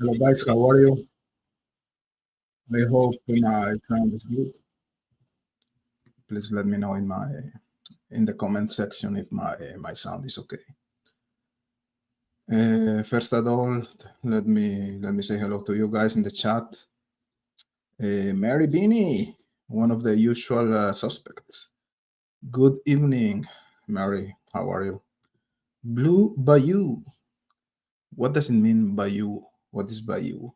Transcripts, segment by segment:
Hello guys, how are you? I hope my sound is good. Please let me know in the comment section if my sound is okay. First of all, let me say hello to you guys in the chat. Mary Beanie, one of the usual suspects. Good evening, Mary. How are you? Blue Bayou. What does it mean Bayou? What is Bayou?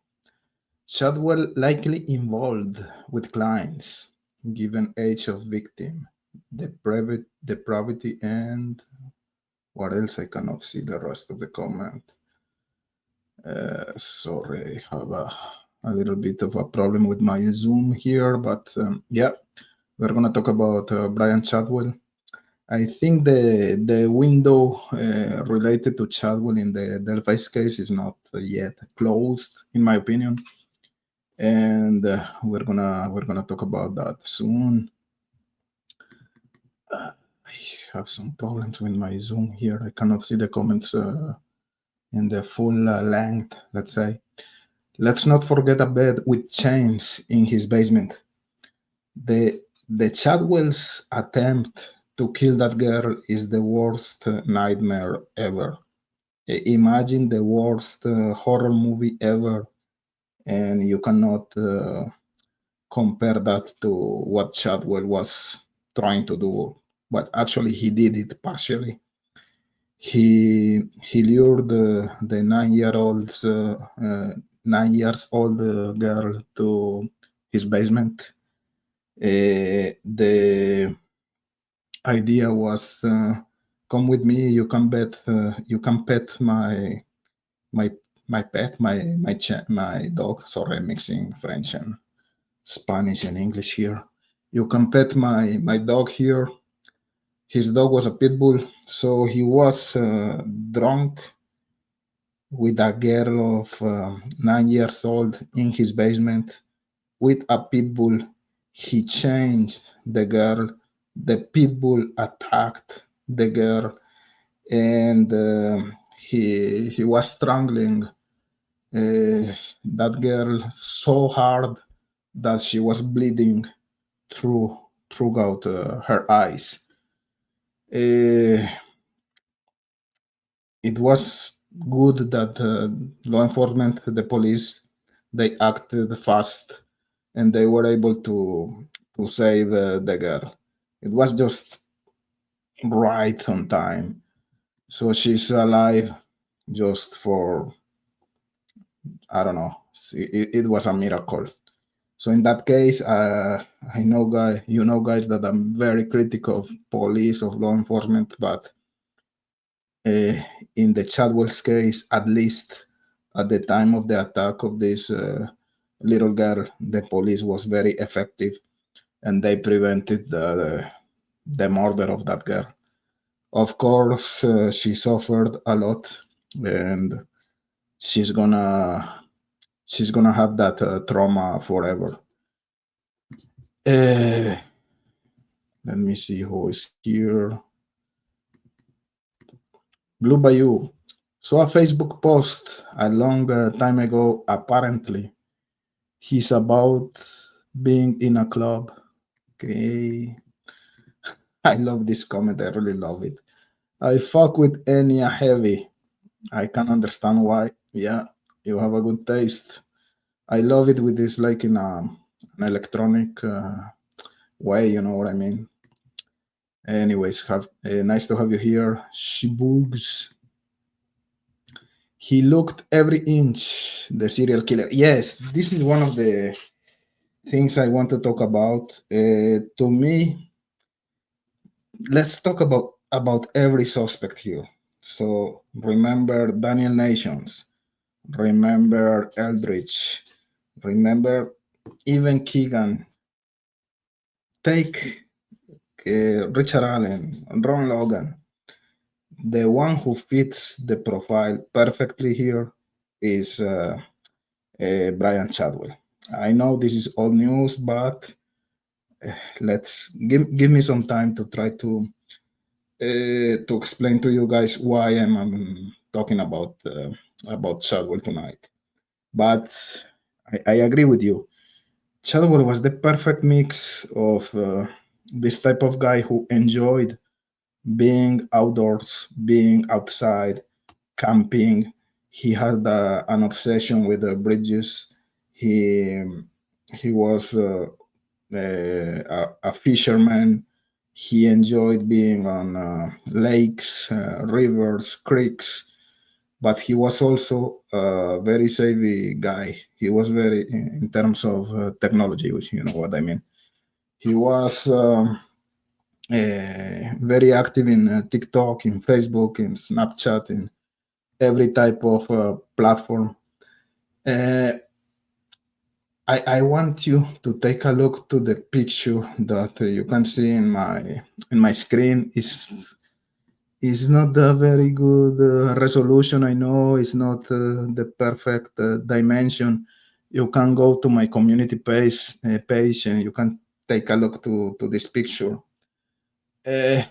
Chadwell likely involved with clients, given age of victim, depravity, and what else? I cannot see the rest of the comment. Sorry, I have a little bit of a problem with my Zoom here, but yeah, we're going to talk about Brian Chadwell. I think the window related to Chadwell in the Delphi case is not yet closed, in my opinion. And we're gonna talk about that soon. I have some problems with my Zoom here. I cannot see the comments in the full length, let's say. Let's not forget a bed with chains in his basement. The Chadwell's attempt to kill that girl is the worst nightmare ever. Imagine the worst horror movie ever, and you cannot compare that to what Chadwell was trying to do, but actually he did it partially. He lured the 9 years old girl to his basement. The idea was, come with me. You can pet my dog. Sorry, I'm mixing French and Spanish and English here. You can pet my dog here. His dog was a pit bull, so he was drunk with a girl of 9 years old in his basement with a pit bull. He changed the girl. The pit bull attacked the girl, and he was strangling that girl so hard that she was bleeding throughout her eyes. it was good that law enforcement, the police, they acted fast and they were able to save the girl. It was just right on time. So she's alive just for, I don't know. It was a miracle. So in that case, I know, guys, that I'm very critical of police, of law enforcement, but uh, in the Chadwell's case, at least at the time of the attack of this little girl, the police was very effective and they prevented the murder of that girl. Of course, she suffered a lot, and she's gonna she's gonna have that trauma forever. Uh, Let me see who is here. Blue Bayou. So a Facebook post a long time ago. Apparently, he's about being in a club. Okay, I love this comment. I really love it. I fuck with Enya heavy. I can understand why. Yeah, you have a good taste. I love it with this like in an electronic way. You know what I mean? Anyways, have nice to have you here, Shibugs. He looked every inch the serial killer. Yes, this is one of the things I want to talk about. To me, let's talk about every suspect here. So remember Daniel Nations, remember Eldridge, remember even Keegan. Take Richard Allen, Ron Logan. The one who fits the profile perfectly here is Brian Chadwell. I know this is old news, but let's give me some time to try to explain to you guys why I'm talking about Chadwell tonight. But I agree with you. Chadwell was the perfect mix of this type of guy who enjoyed being outdoors, being outside, camping. He had an obsession with the bridges. He he was a fisherman. He enjoyed being on lakes, rivers, creeks, but he was also a very savvy guy. He was very in terms of technology, which you know what I mean. He was very active in TikTok, in Facebook, in Snapchat, in every type of platform. Uh, I want you to take a look to the picture that you can see in my screen. Is not a very good resolution. I know it's not the perfect dimension. You can go to my community page and you can take a look to this picture. Uh,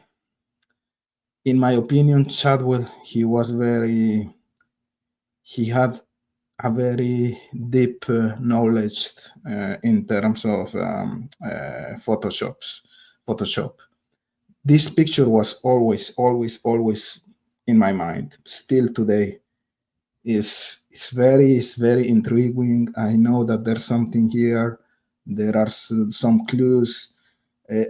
in my opinion, Chadwell, he had a very deep knowledge in terms of Photoshop. This picture was always in my mind. Still today, it's very intriguing. I know that there's something here. There are some clues.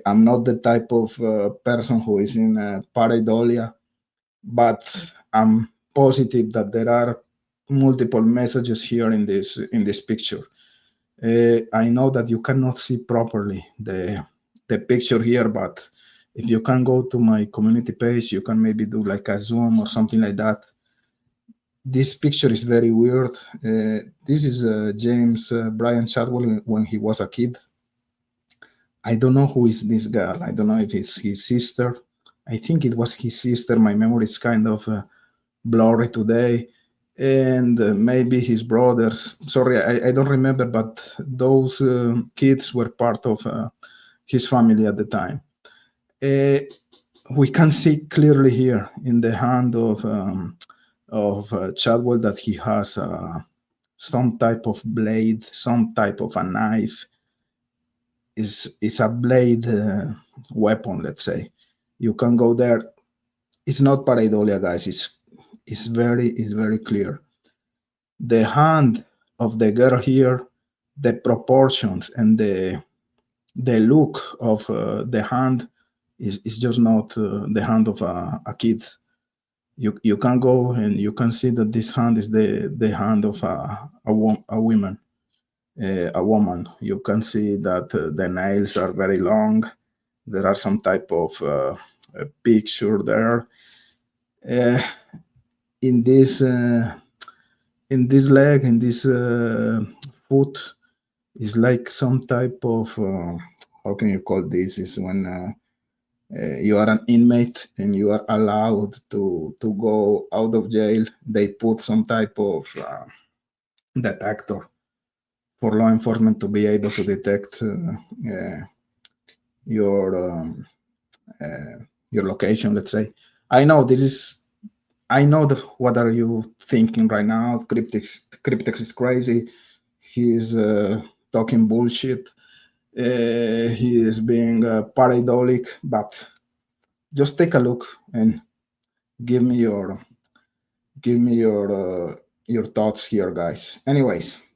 I'm not the type of person who is in pareidolia, but I'm positive that there are multiple messages here in this picture. I know that you cannot see properly the picture here, but if you can go to my community page, you can maybe do like a zoom or something like that. This picture is very weird. This is James Brian Chadwell when he was a kid. I don't know who is this girl. I don't know if it's his sister. I think it was his sister. My memory is kind of blurry today, and maybe his brothers. Sorry, I don't remember, but those kids were part of his family at the time. Uh, we can see clearly here in the hand of Chadwell that he has some type of blade, some type of a knife. Is a blade weapon, let's say. You can go there. It's not pareidolia, guys. is very clear. The hand of the girl here, the proportions and the look of the hand is just not the hand of a kid. You can go and you can see that this hand is the hand of a woman, a woman. You can see that the nails are very long. There are some type of picture there. Uh, in this leg, in this foot, is like some type of how can you call this? Is when you are an inmate and you are allowed to go out of jail. They put some type of detector for law enforcement to be able to detect your um, uh, your location. Let's say. I know this is. I know that. What are you thinking right now? Cryptex is crazy. He's talking bullshit. He is being parabolic, but just take a look and give me your your thoughts here, guys. Anyways,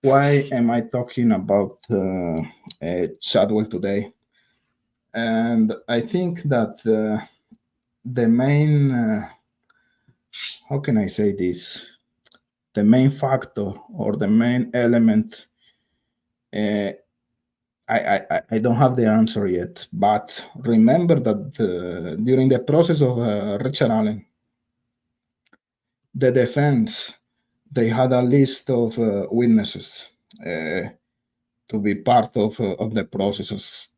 why am I talking about Chadwell today? And I think that the main how can I say this? The main factor or the main element. Uh, I don't have the answer yet, but remember that during the process of Richard Allen, the defense, they had a list of witnesses to be part of the process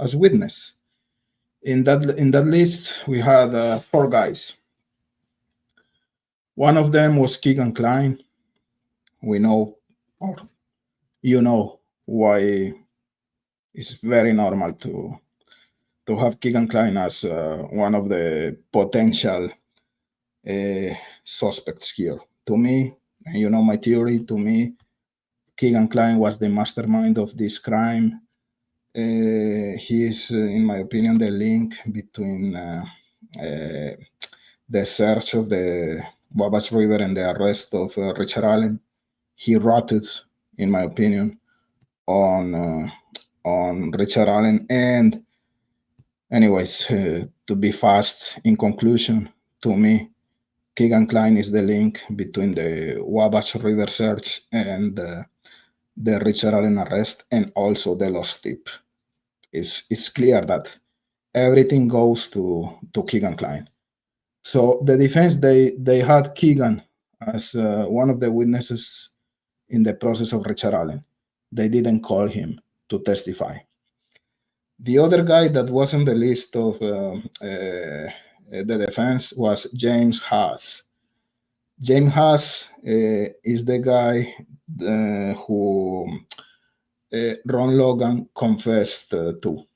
as witness. In that list, we had four guys. One of them was Keegan Klein. We know, or you know, why it's very normal to have Keegan Klein as one of the potential suspects here. To me, and you know my theory, to me, Keegan Klein was the mastermind of this crime. He is, in my opinion, the link between the search of the Wabash River and the arrest of Richard Allen. He rotted, in my opinion, on Richard Allen. And, anyways, to be fast, in conclusion, to me, Keegan Klein is the link between the Wabash River search and the Richard Allen arrest, and also the lost tip. It's clear that everything goes to Keegan Klein. So the defense, they had Keegan as one of the witnesses in the process of Richard Allen. They didn't call him to testify. The other guy that was on the list of the defense was James Haas. James Haas is the guy who Ron Logan confessed to.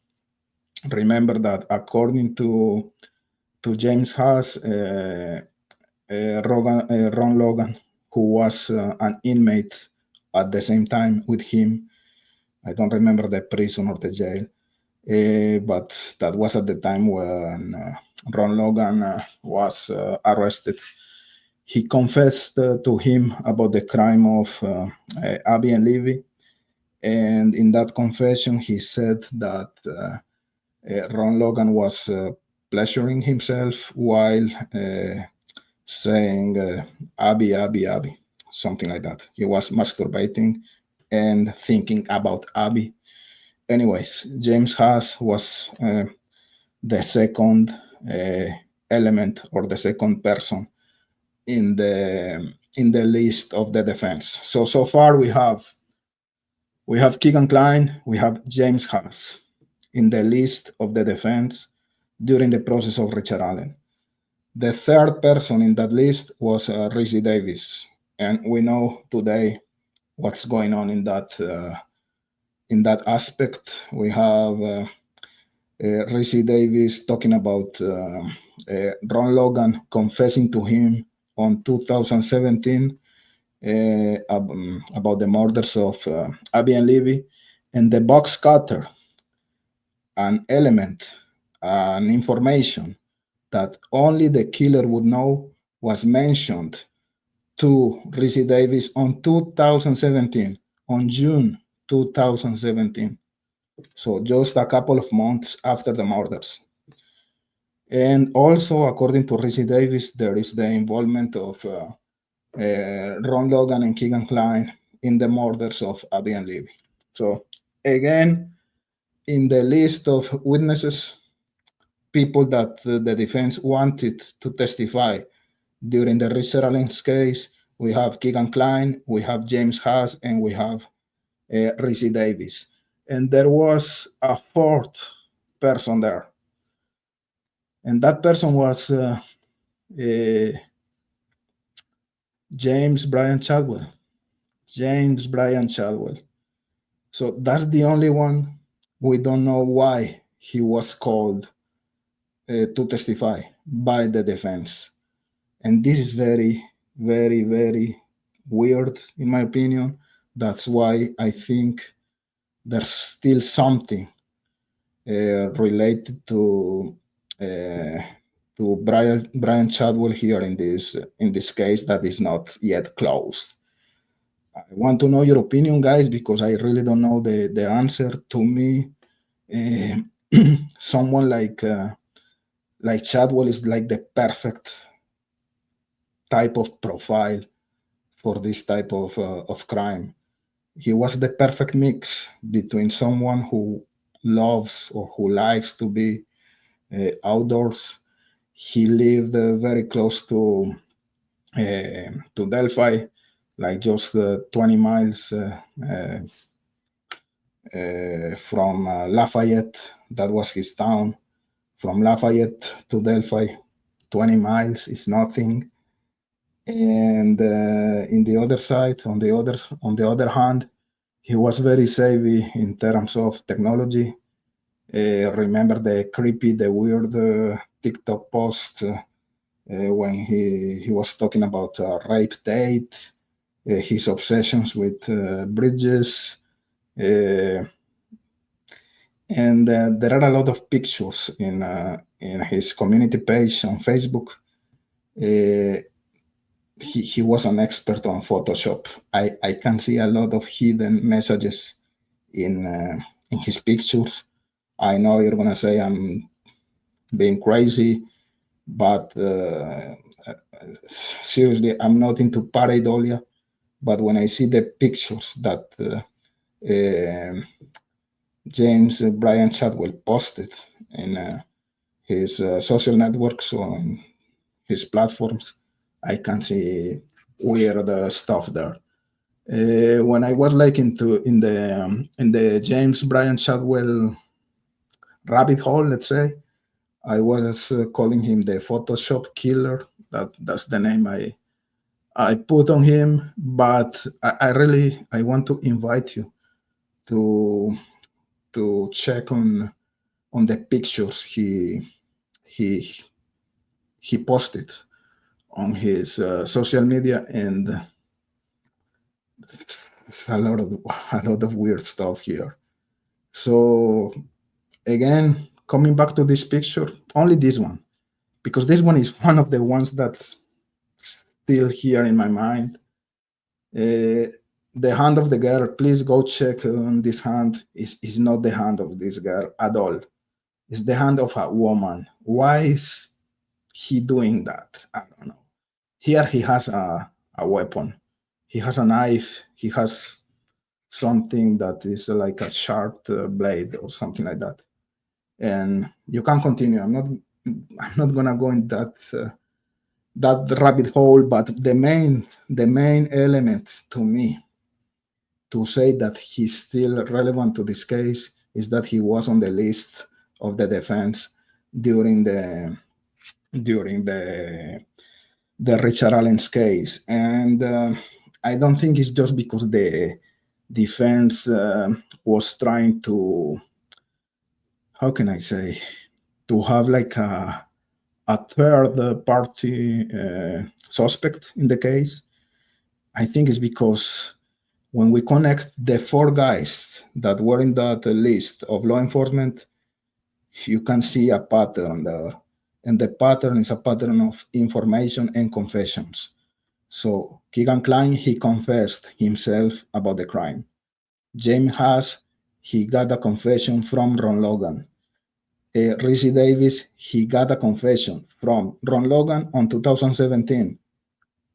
Remember that according to James Haas, Ron Logan, who was an inmate at the same time with him, I don't remember the prison or the jail, but that was at the time when Ron Logan was arrested. He confessed to him about the crime of Abby and Levy. And in that confession, he said that Ron Logan was pleasuring himself while saying Abby, Abby, Abby, something like that. He was masturbating and thinking about Abby. Anyways, James Haas was the second element, or the second person in the list of the defense. So far we have Keegan Klein, we have James Haas in the list of the defense during the process of Richard Allen. The third person in that list was Rizzy Davis, and we know today what's going on in that aspect. We have Rizzy Davis talking about Ron Logan confessing to him on 2017 about the murders of Abby and Levy, and the box cutter, an element, an information that only the killer would know, was mentioned to Reese Davis on 2017, on June 2017. So just a couple of months after the murders. And also, according to Reese Davis, there is the involvement of Ron Logan and Keegan Klein in the murders of Abby and Libby. So again, in the list of witnesses, people that the defense wanted to testify during the Richard Allen's case, we have Keegan Klein, we have James Haas, and we have Reese Davis. And there was a fourth person there. And that person was James Brian Chadwell. James Brian Chadwell. So that's the only one. We don't know why he was called to testify by the defense. And this is very, very, very weird, in my opinion. That's why I think there's still something related to Brian Chadwell here in this case that is not yet closed. I want to know your opinion, guys, because I really don't know the answer. To me, someone like Chadwell is like the perfect type of profile for this type of crime. He was the perfect mix between someone who loves or who likes to be outdoors. He lived very close to Delphi, like just 20 miles from Lafayette. That was his town. From Lafayette to Delphi, 20 miles is nothing. And in the other side, on the other hand, he was very savvy in terms of technology. Remember the weird TikTok post when he was talking about rape date, his obsessions with bridges, and there are a lot of pictures in his community page on Facebook. He was an expert on Photoshop. I can see a lot of hidden messages in his pictures. I know you're gonna say I'm being crazy, but seriously, I'm not into pareidolia. But when I see the pictures that James Brian Chadwell posted in his social networks or in his platforms, I can see weird stuff there. When I was like in the James Brian Chadwell rabbit hole, let's say, I was calling him the Photoshop killer. That's the name I put on him. But I want to invite you to check on the pictures he posted on his social media, and it's a lot of weird stuff here. So again, coming back to this picture, only this one, because this one is one of the ones that's still here in my mind. The hand of the girl, please go check on this hand. Is not the hand of this girl at all. It's the hand of a woman. Why is he doing that? I don't know. Here he has a weapon. He has a knife. He has something that is like a sharp blade or something like that. And you can continue. I'm not gonna go in that rabbit hole. But the main element to me to say that he's still relevant to this case is that he was on the list of the defense during the Richard Allen's case. And I don't think it's just because the defense was trying to, how can I say, to have like a third party suspect in the case. I think it's because when we connect the four guys that were in that list of law enforcement, you can see a pattern there. and the pattern is a pattern of information and confessions. So Keegan Klein, he confessed himself about the crime. James Haas, he got a confession from Ron Logan. Rizzy Davis, he got a confession from Ron Logan on 2017,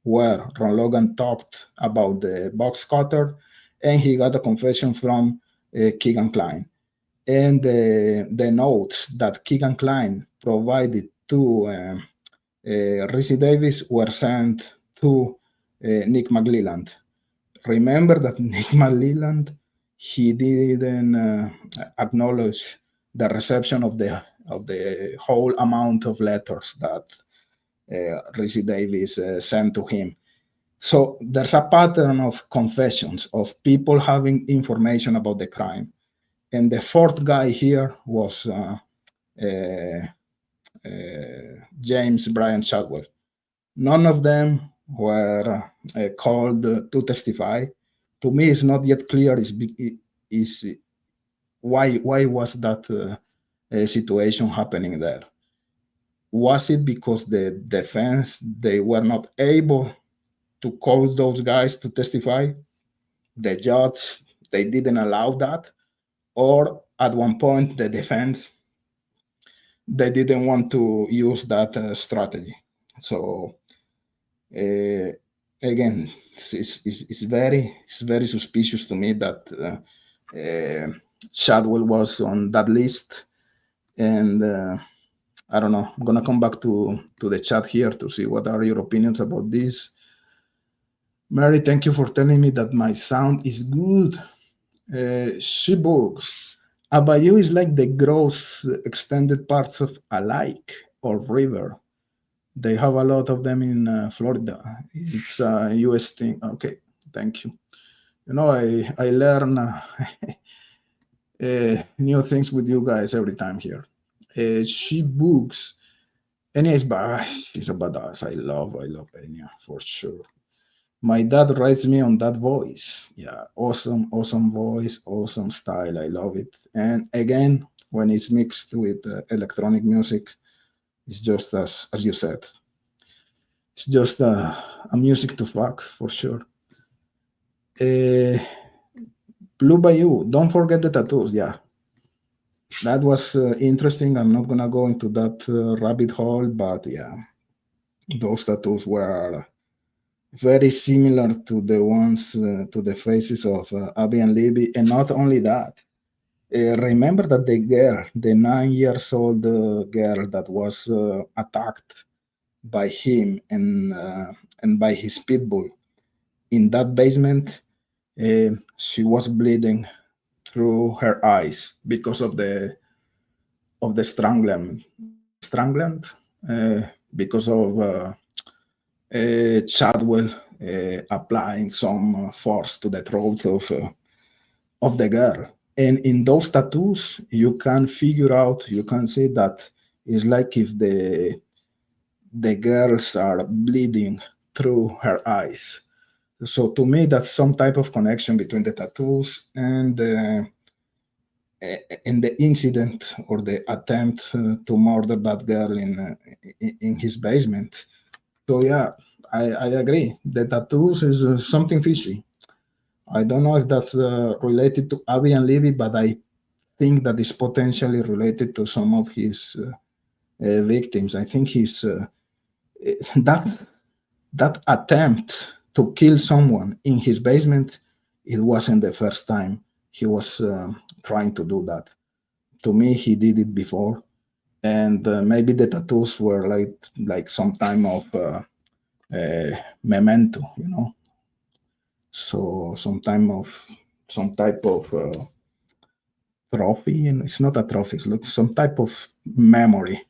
where Ron Logan talked about the box cutter, and he got a confession from Keegan Klein. And the notes that Keegan Klein provided to Rizzy Davis were sent to Nick McLeland. Remember that Nick McLeland, he didn't acknowledge the reception of the whole amount of letters that Rizzy Davis sent to him. So there's a pattern of confessions of people having information about the crime. And the fourth guy here was uh, James Brian Chadwell. None of them were called to testify. To me, it's not yet clear is why was that situation happening there. Was it because the defense they were not able to call those guys to testify? The judge they didn't allow that, or at one point the defense they didn't want to use that strategy. So uh, again, it's very suspicious to me that Chadwell was on that list, and I don't know. I'm gonna come back to the chat here to see what are your opinions about this. Mary, thank you for telling me that my sound is good. She books. A bayou is like the gross extended parts of a lake or river. They have a lot of them in Florida. It's a US thing. Okay, thank you. You know, I learn new things with you guys every time here. She books. Enya is bad. She's a badass. I love Enya for sure. My dad raised me on that voice. Yeah, awesome voice, awesome style. I love it. And again, when it's mixed with electronic music, it's just as you said. It's just a music to fuck for sure. Uh, Blue Bayou, don't forget the tattoos. Yeah, that was interesting. I'm not gonna go into that rabbit hole, but yeah, those tattoos were very similar to the ones to the faces of Abby and Libby, and not only that. Remember that the girl, the 9 years old girl that was attacked by him and by his pit bull in that basement, she was bleeding through her eyes because of the stranglement, uh, because of Chadwell applying some force to the throat of the girl. And in those tattoos, you can figure out, you can see that it's like if the girls are bleeding through her eyes. So to me, that's some type of connection between the tattoos and the incident or the attempt to murder that girl in his basement. So yeah, I agree. The tattoos is something fishy. I don't know if that's related to Abby and Libby, but I think that is potentially related to some of his victims. I think he's that that attempt to kill someone in his basement. It wasn't the first time he was trying to do that. To me, he did it before, and maybe the tattoos were like some time of memento, you know. So some type of trophy, and it's not a trophy. It's like some type of memory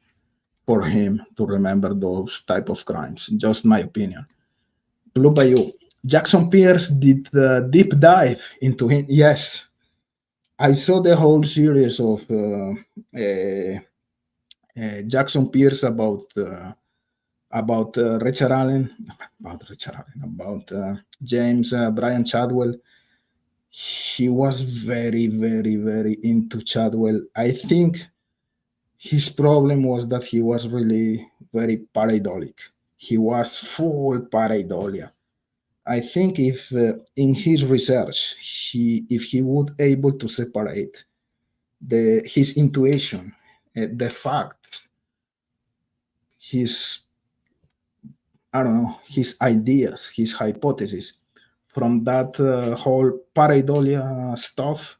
for him to remember those type of crimes. Just my opinion. Blue Bayou. Jackson Pierce did the deep dive into him. Yes, I saw the whole series of Jackson Pierce about Richard Allen, about James Brian Chadwell. He was very, very, very into Chadwell. I think His problem was that he was really very pareidolia. He was full pareidolia. I think if in his research, if he would able to separate his intuition, the facts, his, I don't know, his ideas, his hypothesis from that whole pareidolia stuff,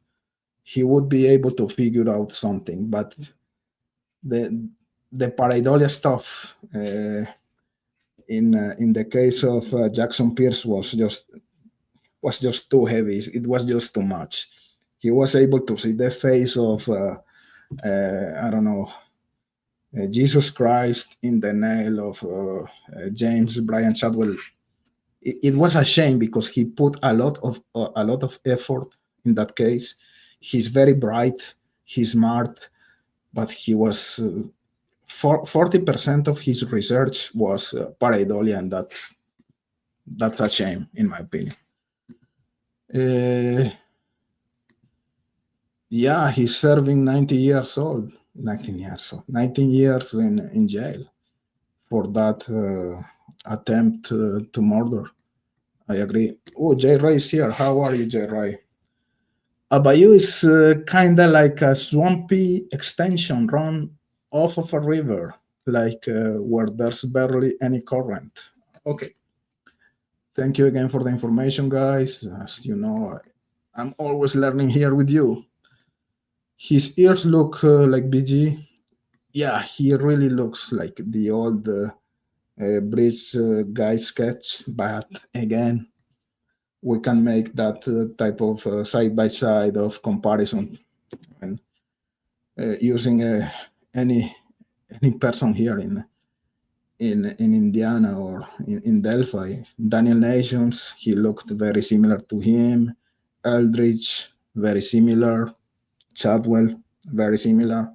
he would be able to figure out something. But the pareidolia stuff in the case of Jackson Pierce was just too heavy. It was just too much. He was able to see the face of I don't know, Jesus Christ in the nail of James Brian Chadwell. It was a shame because he put a lot of effort in that case. He's very bright, he's smart, but he was 40% of his research was pareidolia, and that's a shame in my opinion. Yeah, he's serving 19 years in jail for that attempt to murder. I agree. Oh, Jay Ray is here. How are you, Jay Ray? Bayou is kind of like a swampy extension run off of a river, like where there's barely any current. Okay. Thank you again for the information, guys. As you know, I'm always learning here with you. His ears look like BG. Yeah, he really looks like the old bridge guy sketch, but again, we can make that type of side by side of comparison and using any person here in Indiana or in Delphi. Daniel Nations, he looked very similar to him. Eldridge, very similar. Chadwell, very similar.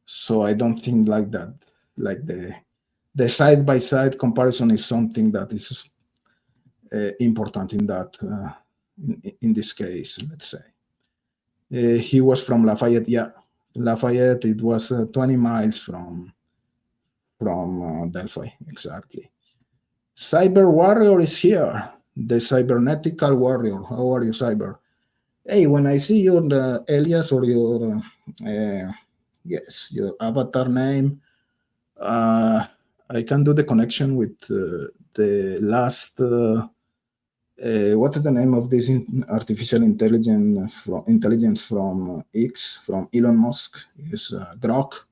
So I don't think like that. Like the side by side comparison is something that is important in that in this case. Let's say he was from Lafayette. Yeah, Lafayette. It was 20 miles from Delphi exactly. Cyber Warrior is here. The cybernetical warrior. How are you, Cyber? Hey, when I see your alias or your yes, your avatar name, I can do the connection with the last. What is the name of this artificial intelligence from X, from Elon Musk? Is Grok,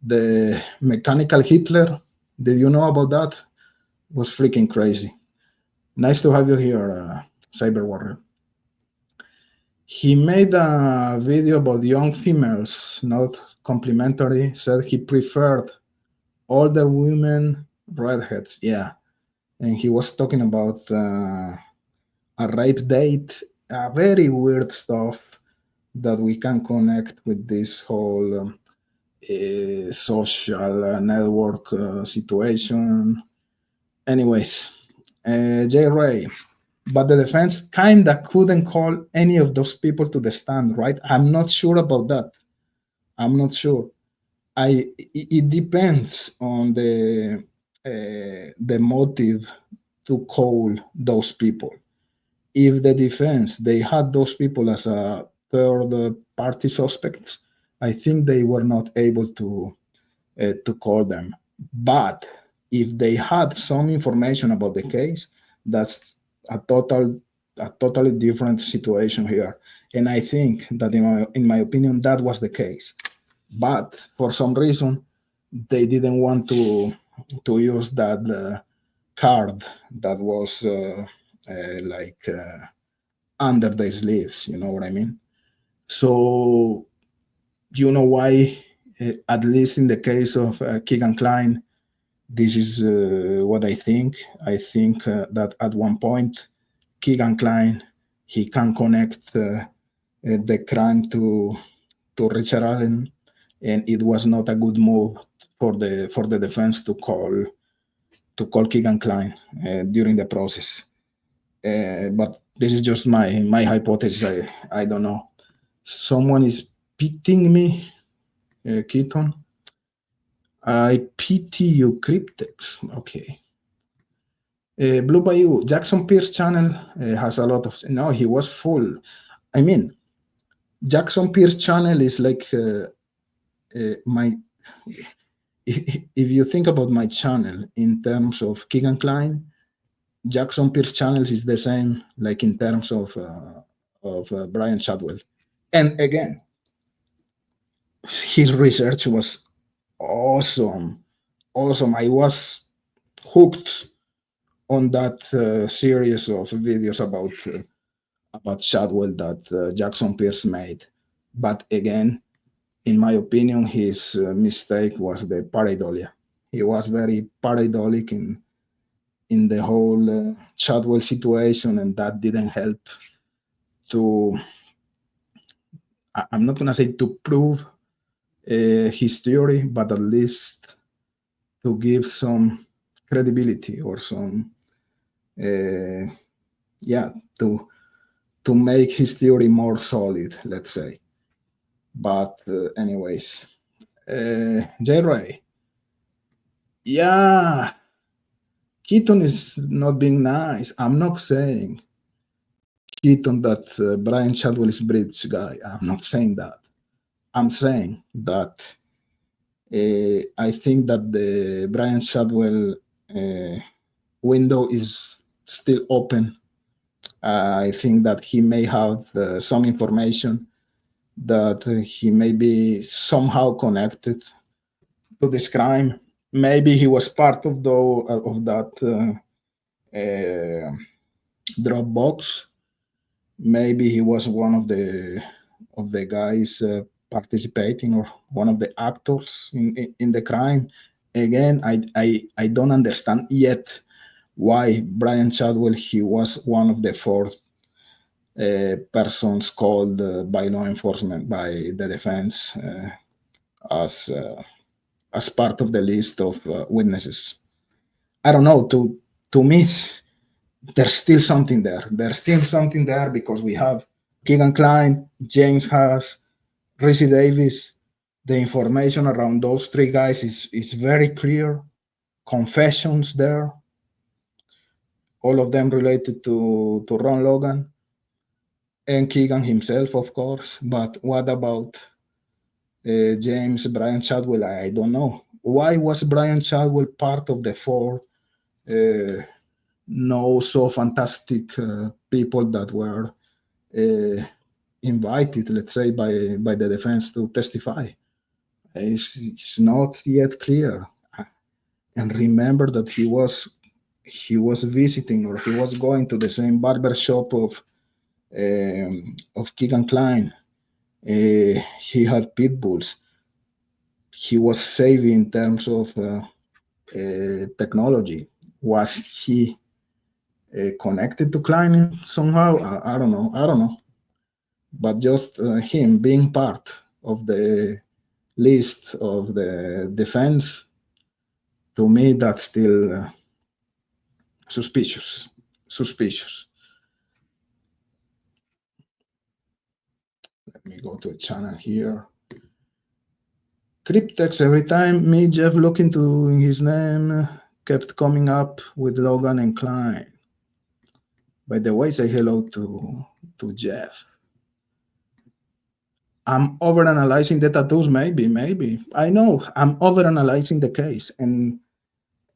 the mechanical Hitler? Did you know about that? It was freaking crazy. Nice to have you here, Cyber Warrior. He made a video about young females, not complimentary. Said he preferred older women, redheads. Yeah, and he was talking about a rape date, very weird stuff that we can connect with this whole social network situation. Anyways, Jay Ray, but the defense kinda couldn't call any of those people to the stand, right? I'm not sure about that. I'm not sure. It depends on the motive to call those people. If the defense they had those people as a third party suspects, I think they were not able to call them. But if they had some information about the case, that's a totally different situation here. And I think that in my opinion that was the case. But for some reason they didn't want to use that card that was like under the sleeves, you know what I mean? So you know why, at least in the case of Keegan Klein, this is what I think. I think that at one point, Keegan Klein, he can connect the crime to Richard Allen, and it was not a good move for the defense to call Keegan Klein during the process. But this is just my hypothesis. I don't know. Someone is beating me, Keaton. I pity you, Cryptex. Okay. Blue Bayou, Jackson Pierce channel has a lot of. No, he was full. I mean, Jackson Pierce channel is like my. If you think about my channel in terms of Keegan Klein, Jackson Pierce channels is the same, like in terms of Brian Chadwell. And again, his research was awesome, awesome. I was hooked on that series of videos about Chadwell that Jackson Pierce made. But again, in my opinion, his mistake was the pareidolia. He was very pareidolic in the whole Chadwell situation, and that didn't help to. I'm not gonna say to prove his theory, but at least to give some credibility or some, yeah, to make his theory more solid, let's say. But anyways, J. Ray, yeah, Keaton is not being nice. I'm not saying Keaton that Brian Chadwell is British guy. I'm not saying that. I'm saying that I think that the Brian Chadwell window is still open. I think that he may have some information that he may be somehow connected to this crime. Maybe he was part of that Dropbox. Maybe he was one of the guys participating or one of the actors in the crime. Again, I don't understand yet why Brian Chadwell, he was one of the four persons called by law enforcement, by the defense, as part of the list of witnesses. I don't know. To me, there's still something there. There's still something there because we have Keegan Klein, James Haas, Rizzy Davis. The information around those three guys is very clear. Confessions there, all of them related to Ron Logan and Keegan himself, of course. But what about James, Brian Chadwell? I don't know. Why was Brian Chadwell part of the four no so fantastic people that were invited, let's say, by the defense to testify? It's not yet clear. And remember that he was visiting, or he was going to the same barber shop of Keegan Klein. He had pit bulls. He was savvy in terms of technology. Was he connected to Klein somehow? I don't know. I don't know. But just him being part of the list of the defense, to me, that's still suspicious. Suspicious. Let me go to a channel here. Cryptex, every time me, Jeff, look into his name, kept coming up with Logan and Klein. By the way, say hello to Jeff. I'm overanalyzing the tattoos, maybe. I know I'm overanalyzing the case, and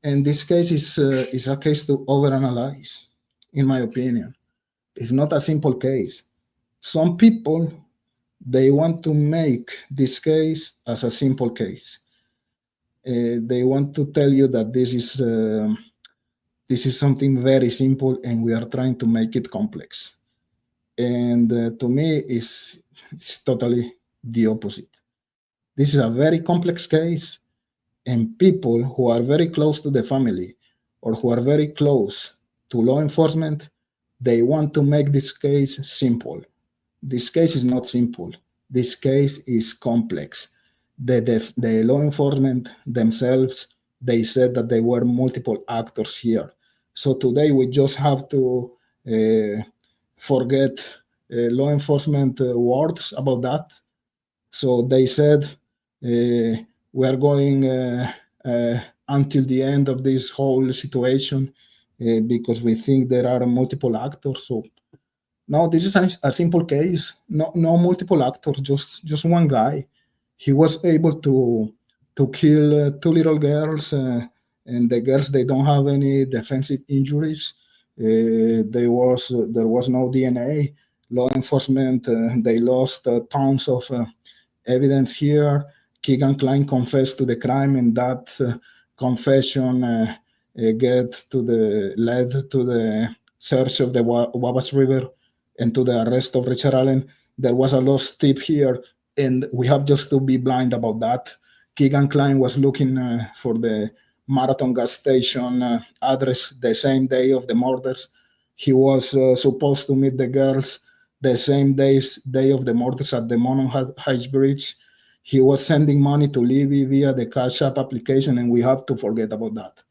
this case is a case to overanalyze, in my opinion. It's not a simple case. Some people, they want to make this case as a simple case. They want to tell you that this is something very simple, and we are trying to make it complex. And to me, it's totally the opposite. This is a very complex case, and people who are very close to the family or who are very close to law enforcement, they want to make this case simple. This case is not simple. This case is complex. The law enforcement themselves, they said that there were multiple actors here. So today we just have to forget law enforcement words about that. So they said we are going until the end of this whole situation, because we think there are multiple actors. So no, this is a simple case. No multiple actors, just one guy. He was able to kill two little girls, and the girls, they don't have any defensive injuries. There was no DNA. Law enforcement, they lost tons of evidence here. Keegan Klein confessed to the crime, and that confession led to the search of the Wabash River and to the arrest of Richard Allen. There was a lost tip here, and we have just to be blind about that. Keegan Klein was looking for the Marathon gas station address the same day of the murders. He was supposed to meet the girls the same day of the murders at the Monon Heights Bridge. He was sending money to Libby via the Cash App application, and we have to forget about that.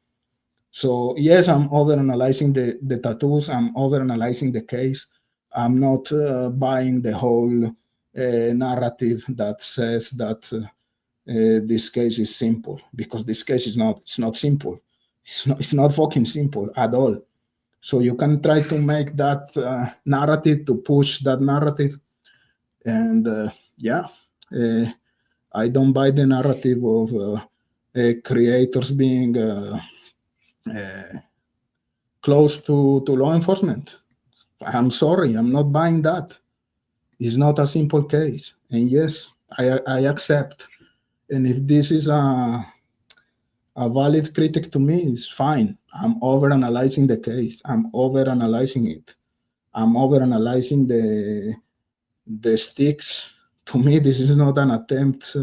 So yes, I'm overanalyzing the tattoos. I'm overanalyzing the case. I'm not buying the whole narrative that says that this case is simple, because this case is not. It's not simple. It's not fucking simple at all. So you can try to make that narrative, to push that narrative, and yeah, I don't buy the narrative of creators being close to law enforcement. I'm sorry, I'm not buying that. It's not a simple case. And yes, I accept. And if this is a valid critic to me, it's fine. I'm overanalyzing the case. I'm overanalyzing it. I'm overanalyzing the sticks. To me, this is not an attempt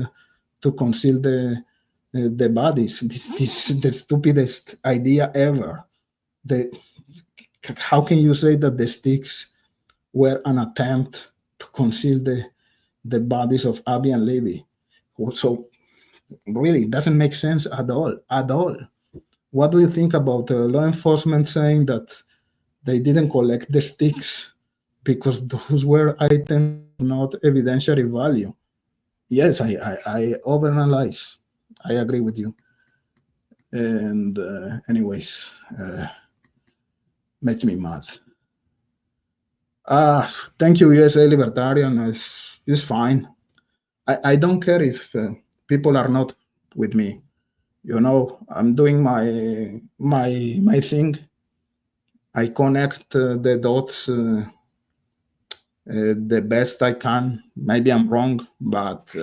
to conceal the bodies. This is the stupidest idea ever. The, how can you say that the sticks were an attempt to conceal the bodies of Abby and Levy? So really, it doesn't make sense at all. At all. What do you think about law enforcement saying that they didn't collect the sticks because those were items of not evidentiary value? Yes, I overanalyze. I agree with you. And anyways, makes me mad. Thank you, USA Libertarian. It's fine. I don't care if people are not with me. You know, I'm doing my thing. I connect the dots the best I can. Maybe I'm wrong, but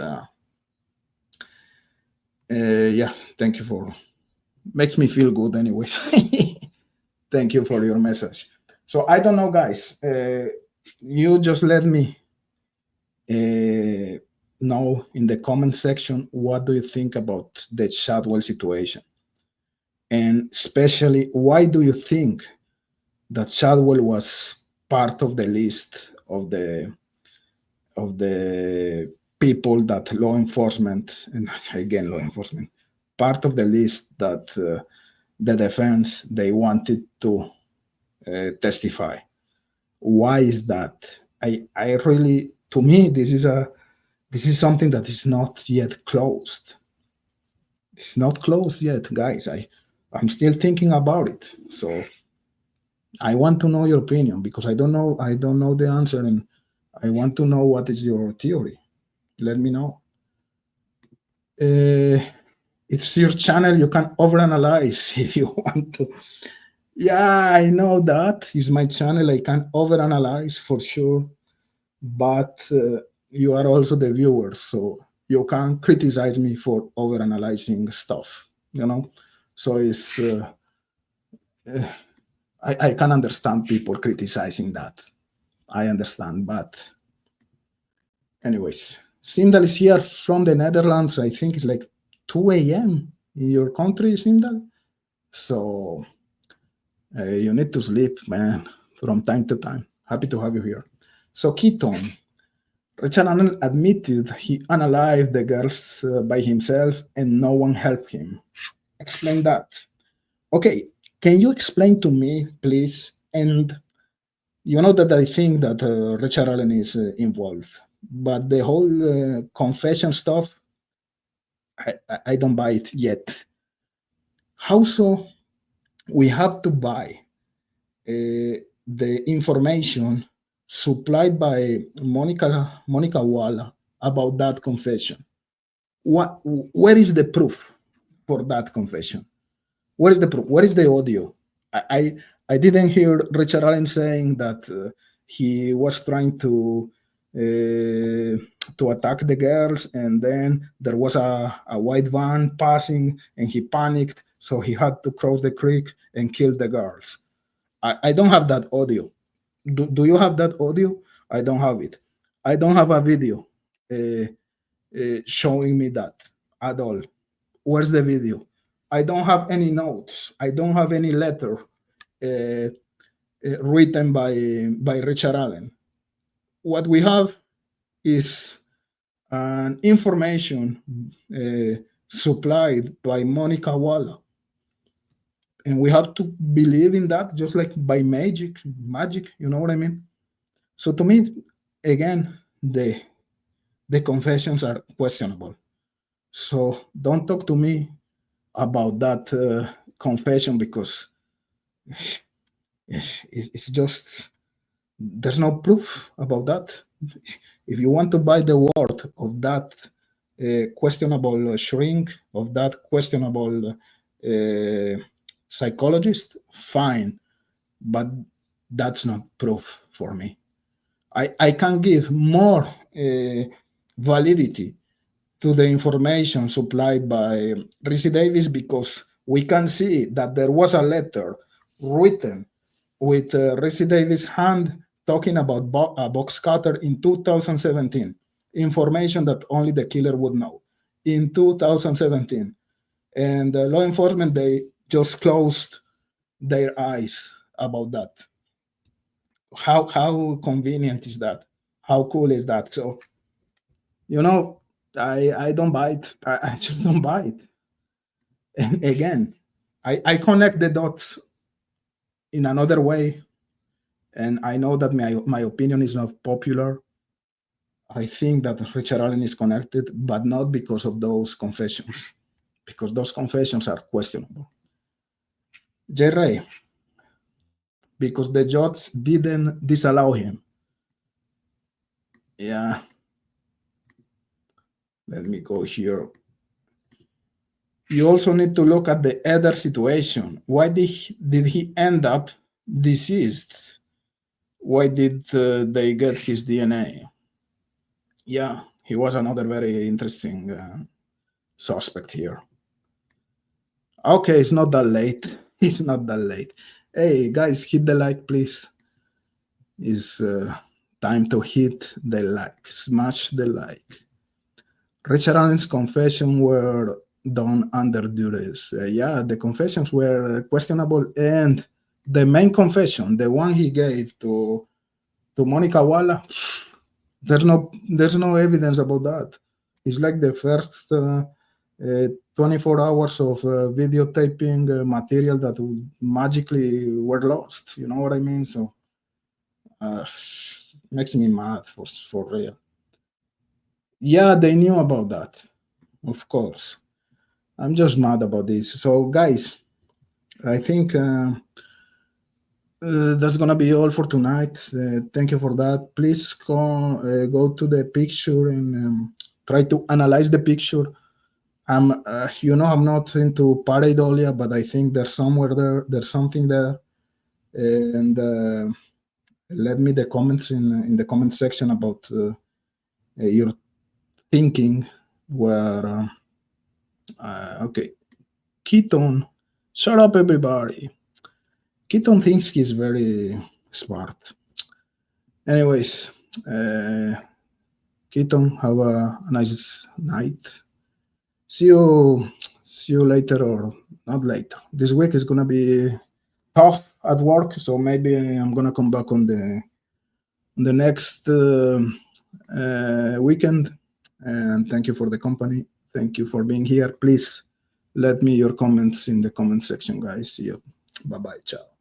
yeah, thank you for, makes me feel good anyways. Thank you for your message. So I don't know, guys. You just let me know in the comment section, what do you think about the Chadwell situation? And especially, why do you think that Chadwell was part of the list of the people that law enforcement, and again law enforcement, part of the list that the defense, they wanted to testify? Why is that? I really, to me, this is something that is not yet closed. It's not closed yet, guys. I'm still thinking about it. So I want to know your opinion, because I don't know the answer, and I want to know what is your theory. Let me know. It's your channel. You can overanalyze if you want to. Yeah, I know that is my channel. I can overanalyze for sure, but you are also the viewers, so you can criticize me for overanalyzing stuff. So it's I can understand people criticizing that. I understand, but anyways, Sindal is here from the Netherlands. I think it's like 2 a.m. in your country, Sindal. So you need to sleep, man, from time to time. Happy to have you here. So Keaton, Richard Allen admitted he unalived the girls by himself and no one helped him. Explain that. Okay, can you explain to me, please? And you know that I think that Richard Allen is involved, but the whole confession stuff, I don't buy it yet. How so? We have to buy the information supplied by Monica Walla about that confession. Where is the proof for that confession? Where is the proof? Where is the audio? I I, I didn't hear Richard Allen saying that he was trying to attack the girls, and then there was a white van passing, and he panicked, so he had to cross the creek and kill the girls. I don't have that audio. Do you have that audio? I don't have it. I don't have a video showing me that at all. Where's the video? I don't have any notes. I don't have any letter written by Richard Allen. What we have is an information supplied by Monica Walla, and we have to believe in that, just like by magic. You know what I mean? So to me, again, the confessions are questionable. So don't talk to me about that confession, because it's just, there's no proof about that. If you want to buy the word of that questionable shrink, of that questionable psychologist, fine, but that's not proof for me. I can give more validity to the information supplied by Ricci Davis, because we can see that there was a letter written with Ricci Davis' hand talking about a box cutter in 2017, information that only the killer would know in 2017. And law enforcement, they just closed their eyes about that. How convenient is that? How cool is that? So, you know, I don't buy it. I just don't buy it. And again, I connect the dots in another way, and I know that my opinion is not popular. I think that Richard Allen is connected, but not because of those confessions, because those confessions are questionable. J. Ray, because the judge didn't disallow him. Yeah. Let me go here. You also need to look at the other situation. Why did he end up deceased? Why did they get his DNA? Yeah, he was another very interesting suspect here. Okay, it's not that late. It's not that late. Hey, guys, hit the like, please. It's time to hit the like. Smash the like. Richard Allen's confessions were done under duress. Yeah, the confessions were questionable, and the main confession, the one he gave to Monica Walla, there's no evidence about that. It's like the first 24 hours of videotaping material that magically were lost. You know what I mean? So makes me mad for real. Yeah, they knew about that, of course. I'm just mad about this. So, guys, I think that's gonna be all for tonight. Thank you for that. Please go to the picture and try to analyze the picture. I'm I'm not into pareidolia, but I think there's somewhere there. There's something there, and let me the comments in the comment section about your thinking. Where okay, Keaton, shut up, everybody. Keaton thinks he's very smart. Anyways, Keaton, have a nice night. See you later, or not later. This week is gonna be tough at work, so maybe I'm gonna come back on the next weekend. And thank you for the company. Thank you for being here. Please let me your comments in the comment section, guys. See you. Bye bye. Ciao.